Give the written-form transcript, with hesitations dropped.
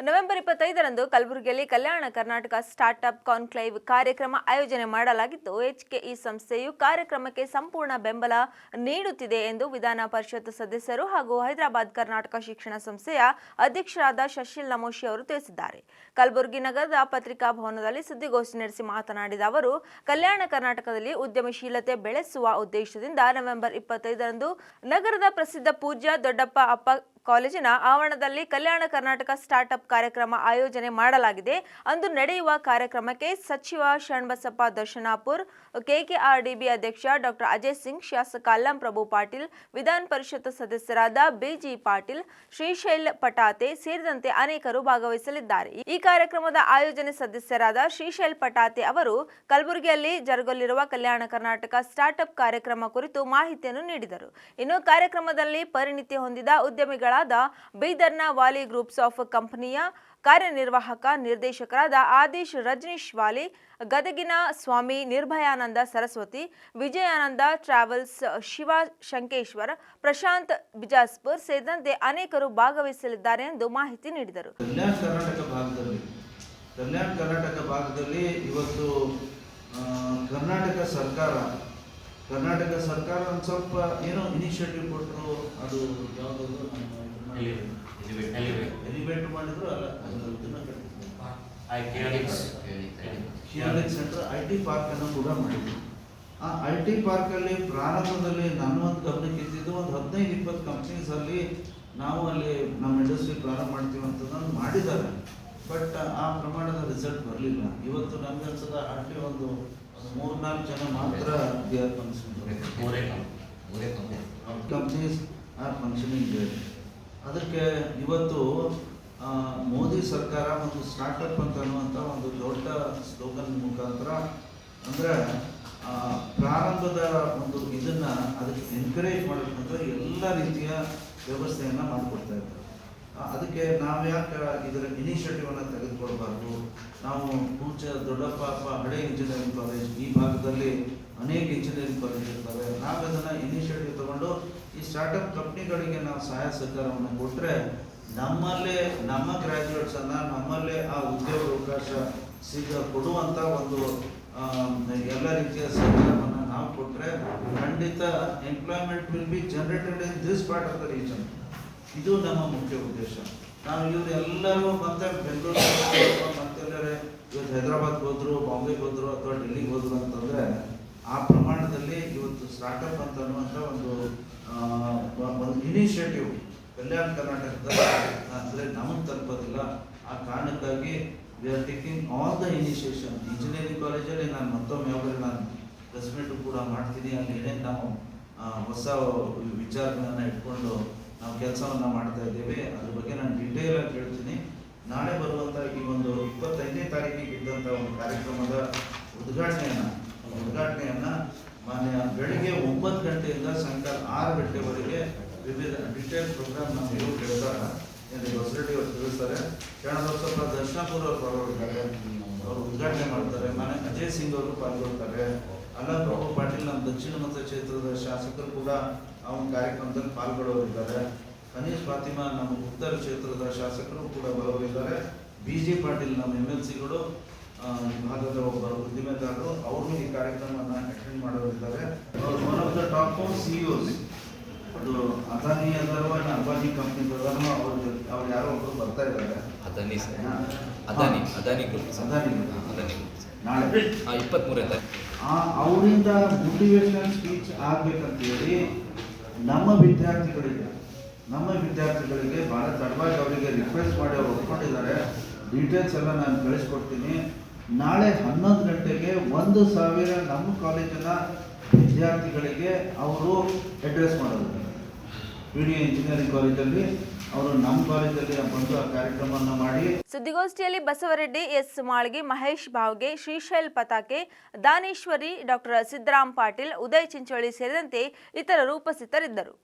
November 25ರಂದು ಕಲಬುರಗಿಯಲ್ಲಿ Kalyana Karnataka startup conclave ಕಾರ್ಯಕ್ರಮ ಆಯೋಜನೆ ಮಾಡಲಾಗಿದ್ದು, HKE ಸಂಸ್ಥೆಯು ಕಾರ್ಯಕ್ರಮಕ್ಕೆ ಸಂಪೂರ್ಣ ಬೆಂಬಲ ನೀಡುತ್ತಿದೆ ಎಂದು ವಿಧಾನ ಪರಿಷತ್ ಸದಸ್ಯರು ಹಾಗೂ ಹೈದರಾಬಾದ್ ಕರ್ನಾಟಕ ಶಿಕ್ಷಣ ಸಂಸ್ಥೆಯ ಅಧ್ಯಕ್ಷರಾದ ಶಶಿಲ್ ನಮೋಶಿ ಅವರು ತಿಳಿಸಿದ್ದಾರೆ. ಕಲಬುರಗಿ ನಗರದ ಪತ್ರಿಕಾ ಭವನದಲ್ಲಿ ಸುದ್ದಿಗೋಷ್ಠಿ ನಡೆಸಿ ಮಾತನಾಡಿದ ಅವರು, ಕಲ್ಯಾಣ ಕರ್ನಾಟಕದಲ್ಲಿ ಉದ್ಯಮಶೀಲತೆ ಬೆಳೆಸುವ ಉದ್ದೇಶದಿಂದ ನವೆಂಬರ್ 25ರಂದು ನಗರದ ಪ್ರಸಿದ್ಧ ಪೂಜ್ಯ ದೊಡ್ಡಪ್ಪ ಅಪ್ಪ ಕಾಲೇಜಿನ ಆವರಣದಲ್ಲಿ ಕಲ್ಯಾಣ ಕರ್ನಾಟಕ ಸ್ಟಾರ್ಟ್ಅಪ್ ಕಾರ್ಯಕ್ರಮ ಆಯೋಜನೆ ಮಾಡಲಾಗಿದೆ. ಅಂದು ನಡೆಯುವ ಕಾರ್ಯಕ್ರಮಕ್ಕೆ ಸಚಿವ ಶರಣಬಸಪ್ಪ ದರ್ಶನಾಪುರ್, KKRDB ಅಧ್ಯಕ್ಷ ಡಾಕ್ಟರ್ ಅಜಯ್ ಸಿಂಗ್, ಶಾಸಕ ಅಲ್ಲಂ ಪ್ರಭು ಪಾಟೀಲ್, ವಿಧಾನ ಪರಿಷತ್ ಸದಸ್ಯರಾದ BG ಪಾಟೀಲ್, ಶ್ರೀಶೈಲ್ ಪಟಾತೆ ಸೇರಿದಂತೆ ಅನೇಕರು ಭಾಗವಹಿಸಲಿದ್ದಾರೆ. ಈ ಕಾರ್ಯಕ್ರಮದ ಆಯೋಜನೆ ಸದಸ್ಯರಾದ ಶ್ರೀಶೈಲ್ ಪಟಾತೆ ಅವರು ಕಲಬುರಗಿಯಲ್ಲಿ ಜರುಗಲಿರುವ ಕಲ್ಯಾಣ ಕರ್ನಾಟಕ ಸ್ಟಾರ್ಟ್ಅಪ್ ಕಾರ್ಯಕ್ರಮ ಕುರಿತು ಮಾಹಿತಿಯನ್ನು ನೀಡಿದರು. ಇನ್ನು ಕಾರ್ಯಕ್ರಮದಲ್ಲಿ ಪರಿಣಿತಿ ಹೊಂದಿದ ಉದ್ಯಮಿಗಳಾದ ಬೀದರ್ನ ವಾಲಿ ಗ್ರೂಪ್ಸ್ ಆಫ್ ಕಂಪನಿಯ ಕಾರ್ಯನಿರ್ವಾಹಕ ನಿರ್ದೇಶಕರಾದ ಆದಿಶ್ ರಜನೀಶ್ ವಾಲಿ, ಗದಗಿನ ಸ್ವಾಮಿ ನಿರ್ಭಯಾನಂದ ಸರಸ್ವತಿ, ವಿಜಯಾನಂದ ಟ್ರಾವೆಲ್ಸ್ ಶಿವ ಶಂಕೇಶ್ವರ, ಪ್ರಶಾಂತ್ ಬಿಜಾಸ್ಪುರ್ ಸೇರಿದಂತೆ ಅನೇಕರು ಭಾಗವಹಿಸಲಿದ್ದಾರೆ ಎಂದು ಮಾಹಿತಿ ನೀಡಿದರು. ಕಲ್ಯಾಣ ಕರ್ನಾಟಕ ಭಾಗದಲ್ಲಿ ಇವತ್ತು ಕರ್ನಾಟಕ ಸರ್ಕಾರ ಒಂದು ಸ್ವಲ್ಪ ಏನೋ ಇನಿಷಿಯೇಟಿವ್ ಕೊಟ್ಟರು. ಅದು ಯಾವುದಾದ್ರು ಎಲಿವೇಟ್ ಮಾಡಿದ್ರು ಅಲ್ಲ, ಸೆಂಟರ್ IT ಪಾರ್ಕ್ ಅನ್ನು ಕೂಡ ಮಾಡಿದ್ರು. ಆ IT ಪಾರ್ಕ್ ಅಲ್ಲಿ ಪ್ರಾರಂಭದಲ್ಲಿ ನನ್ನ ಒಂದು ಗಮನಕ್ಕೆ ಇದ್ದಿದ್ದು ಒಂದು 15-20 ಕಂಪ್ನೀಸ್ ಅಲ್ಲಿ ನಾವು ಅಲ್ಲಿ ನಮ್ಮ ಇಂಡಸ್ಟ್ರಿ ಪ್ರಾರಂಭ ಮಾಡ್ತೀವಿ ಅಂತ ಮಾಡಿದ್ದಾರೆ. ಬಟ್ ಆ ಪ್ರಮಾಣದ ರಿಸಲ್ಟ್ ಬರಲಿಲ್ಲ. ಇವತ್ತು ನಮ್ಗೆ ಅನ್ಸದ ಹಾರ್ಡ್ಲಿ ಒಂದು 3-4 ಜನ ಮಾತ್ರ ಕಂಪ್ನೀಸ್ ಆರ್ ಫಂಕ್ಷನಿಂಗ್. ಅದಕ್ಕೆ ಇವತ್ತು ಮೋದಿ ಸರ್ಕಾರ ಒಂದು ಸ್ಟಾರ್ಟಪ್ ಅಂತ ಅನ್ನುವಂಥ ಒಂದು ದೊಡ್ಡ ಸ್ಲೋಗನ್ ಮುಖಾಂತರ ಅಂದರೆ ಪ್ರಾರಂಭದ ಒಂದು ಇದನ್ನ ಅದಕ್ಕೆ ಎನ್ಕರೇಜ್ ಮಾಡಬೇಕಂದ್ರೆ ಎಲ್ಲ ರೀತಿಯ ವ್ಯವಸ್ಥೆಯನ್ನು ಮಾಡಿಕೊಡ್ತಾ ಇದ್ದಾರೆ. ಅದಕ್ಕೆ ನಾವು ಯಾಕೆ ಇದರ ಇನಿಷಿಯೇಟಿವನ್ನು ತೆಗೆದುಕೊಳ್ಬಾರ್ದು? ನಾವು ದೊಡ್ಡಪ್ಪ ಹಳೆ ಇಂಜಿನಿಯರಿಂಗ್ ಕಾಲೇಜ್, ಈ ಭಾಗದಲ್ಲಿ ಅನೇಕ ಇಂಜಿನಿಯರಿಂಗ್ ಕಾಲೇಜ್ ಇರ್ತವೆ. ನಾವು ಅದನ್ನು ಇನಿಷಿಯೇಟಿವ್ ತಗೊಂಡು ಈ ಸ್ಟಾರ್ಟಪ್ ಕಂಪ್ನಿಗಳಿಗೆ ನಾವು ಸಹಾಯ ಸಹಕಾರವನ್ನು ಕೊಟ್ಟರೆ ನಮ್ಮಲ್ಲೇ ನಮ್ಮ ಗ್ರ್ಯಾಜುಯೇಟ್ಸನ್ನು ನಮ್ಮಲ್ಲೇ ಆ ಉದ್ಯೋಗ ಅವಕಾಶ ಕೊಡುವಂಥ ಒಂದು ಎಲ್ಲ ರೀತಿಯ ಸಹಕಾರವನ್ನು ನಾವು ಕೊಟ್ಟರೆ ಖಂಡಿತ employment will be generated in this part of the region. ಇದು ನಮ್ಮ ಮುಖ್ಯ ಉದ್ದೇಶ. ನಾವು ಇವರೆಲ್ಲರೂ ಮತ್ತೆ ಬೆಂಗಳೂರು ಮತ್ತೆಲ್ಲರೇ ಇವತ್ತು ಹೈದರಾಬಾದ್ಗೆ ಹೋದ್ರು, ಬಾಂಬೆಗೆ ಹೋದ್ರು ಅಥವಾ ಡೆಲ್ಲಿಗೆ ಹೋದ್ರು ಅಂತಂದರೆ ಆ ಪ್ರಮಾಣದಲ್ಲಿ ಇವತ್ತು ಸ್ಟಾರ್ಟಪ್ ಅಂತ ಅನ್ನುವಂಥ ಒಂದು ಇನಿಷಿಯೇಟಿವ್ ಕಲ್ಯಾಣ ಕರ್ನಾಟಕದಲ್ಲಿ ಅಂದರೆ ನಮಗೆ ತಲುಪೋದಿಲ್ಲ. ಆ ಕಾರಣಕ್ಕಾಗಿ we are taking all the initiation. Engineering ಕಾಲೇಜಲ್ಲಿ ನಾನು ಮತ್ತೊಮ್ಮೆ ಯಾವಾಗ ನಾನು ಪ್ರೆಸ್ ಮೀಟು ಕೂಡ ಮಾಡ್ತೀನಿ. ಅಲ್ಲಿ ಏನೇನು ನಾವು ಹೊಸ ವಿಚಾರಗಳನ್ನು ಇಟ್ಕೊಂಡು ನಾವು ಕೆಲಸವನ್ನು ಮಾಡ್ತಾ ಇದ್ದೇವೆ ಅದ್ರ ಬಗ್ಗೆ ನಾನು ಡೀಟೇಲ್ ಆಗಿ ಹೇಳ್ತೀನಿ. ನಾಳೆ ಬರುವಂಥ ಈ ಒಂದು 25ನೇ ತಾರೀಕಿಗೆ ಇದ್ದಂಥ ಒಂದು ಕಾರ್ಯಕ್ರಮದ ಉದ್ಘಾಟನೆಯನ್ನು ಮಾನ್ಯ ಬೆಳಿಗ್ಗೆ 9 ಗಂಟೆಯಿಂದ ಸಾಯಂಕಾಲ 6 ಗಂಟೆವರೆಗೆ ವಿವಿಧ ಡಿಟೇಲ್ ಪ್ರೋಗ್ರಾಮ್ ನಮ್ಮ ಇವರು ಹೇಳ್ತಾರೆ. ಹೊಸರೆಡ್ಡಿ ಅವರು ತಿಳಿಸ್ತಾರೆ. ಶರಣಬಸಪ್ಪ ದರ್ಶನಾಪುರ ಅವರು ಪಾಲ್ಗೊಳ್ತಾರೆ, ಅವರು ಉದ್ಘಾಟನೆ ಮಾಡ್ತಾರೆ. ಮಾನ್ಯ ಅಜಯ್ ಸಿಂಗ್ ಅವರು ಪಾಲ್ಗೊಳ್ತಾರೆ. ಅಲ್ಲಂ ಪ್ರಭು ಪಾಟೀಲ್ ನಮ್ಮ ದಕ್ಷಿಣ ಮತ ಕ್ಷೇತ್ರದ ಶಾಸಕರು ಕೂಡ ಆ ಒಂದು ಕಾರ್ಯಕ್ರಮದಲ್ಲಿ ಪಾಲ್ಗೊಳ್ಳೋರಿದ್ದಾರೆ. ಹನೀಶ್ ಫಾತಿಮಾ ನಮ್ಮ ಉತ್ತರ ಕ್ಷೇತ್ರದ ಶಾಸಕರು ಕೂಡ ಬರೋರಿದ್ದಾರೆ. BG ಪಾಟೀಲ್ ನಮ್ಮ MLCಗಳು, ಭಾಗದ ಒಬ್ಬರು ಉದ್ದಿಮೆದಾರರು, ಅವರು ಈ ಕಾರ್ಯಕ್ರಮವನ್ನು ಅಟೆಂಡ್ ಮಾಡೋರಿದ್ದಾರೆ. One of the top CEOs, ಅದು ಅದಾನಿ ಅಂಬಾನಿ ಕಂಪ್ನಿ ಅವ್ರು ಯಾರೋ ಒಬ್ಬರು ಬರ್ತಾ ಇದ್ದಾರೆ. ಅದಾನಿ ಗ್ರೂಪ್ ನಾಳೆ 23 ಅವರಿಂದ ಮೋಟಿವೇಶನಲ್ ಸ್ಪೀಚ್ ಆಗ್ಬೇಕಂತೇಳಿ ನಮ್ಮ ವಿದ್ಯಾರ್ಥಿಗಳಿಗೆ ಭಾಳ ತಡವಾಗಿ ಅವರಿಗೆ ರಿಕ್ವೆಸ್ಟ್ ಮಾಡಿ ಅವ್ರು ಒಪ್ಕೊಂಡಿದ್ದಾರೆ. ಡೀಟೇಲ್ಸ್ ಎಲ್ಲ ನಾನು ಕಳಿಸ್ಕೊಡ್ತೀನಿ. ನಾಳೆ 11 ಗಂಟೆಗೆ 1000 ನಮ್ಮ ಕಾಲೇಜಿನ ವಿದ್ಯಾರ್ಥಿಗಳಿಗೆ ಅವರು ಅಡ್ರೆಸ್ ಮಾಡೋದು. PDA ಇಂಜಿನಿಯರಿಂಗ್ ಕಾಲೇಜಲ್ಲಿ ಅವರು ನಮ್ಮ ಕಾಲೇಜಲ್ಲಿ ಬಂದು ಆ ಕಾರ್ಯಕ್ರಮವನ್ನು ಮಾಡಿ. ಸುದ್ದಿಗೋಷ್ಠಿಯಲ್ಲಿ ಬಸವರೆಡ್ಡಿ, S ಮಾಳ್ಗಿ, ಮಹೇಶ್ ಬಾವ್ಗೆ, ಶ್ರೀಶೈಲ್ ಪತಾಕೆ, ದಾನೇಶ್ವರಿ, ಡಾಕ್ಟರ್ ಸಿದ್ದರಾಮ್ ಪಾಟೀಲ್, ಉದಯ್ ಚಿಂಚೋಳಿ ಸೇರಿದಂತೆ ಇತರರು ಉಪಸ್ಥಿತರಿದ್ದರು.